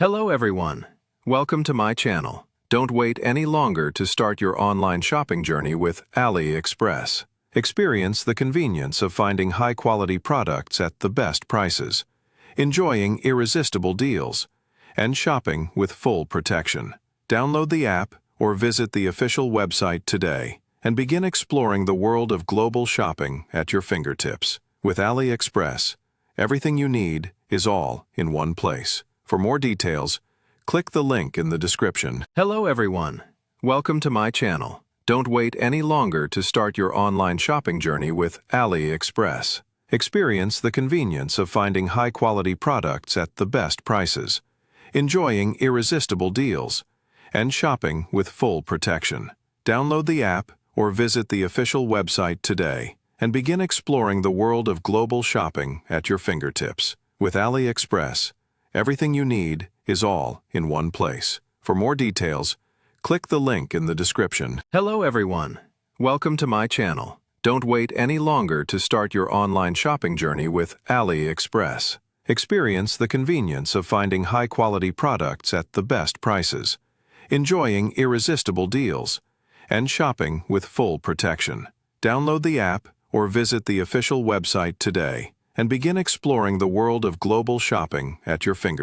Hello everyone. Welcome to my channel. Don't wait any longer to start your online shopping journey with AliExpress. Experience the convenience of finding high-quality products at the best prices, enjoying irresistible deals, and shopping with full protection. Download the app or visit the official website today and begin exploring the world of global shopping at your fingertips. With AliExpress, everything you need is all in one place. For more details, click the link in the description. Hello everyone. Welcome to my channel. Don't wait any longer to start your online shopping journey with AliExpress. Experience the convenience of finding high-quality products at the best prices, enjoying irresistible deals, and shopping with full protection. Download the app or visit the official website today and begin exploring the world of global shopping at your fingertips. With AliExpress, everything you need is all in one place. For more details, click the link in the description. Hello everyone. Welcome to my channel. Don't wait any longer to start your online shopping journey with AliExpress. Experience the convenience of finding high-quality products at the best prices, enjoying irresistible deals, and shopping with full protection. Download the app or visit the official website today and begin exploring the world of global shopping at your fingertips.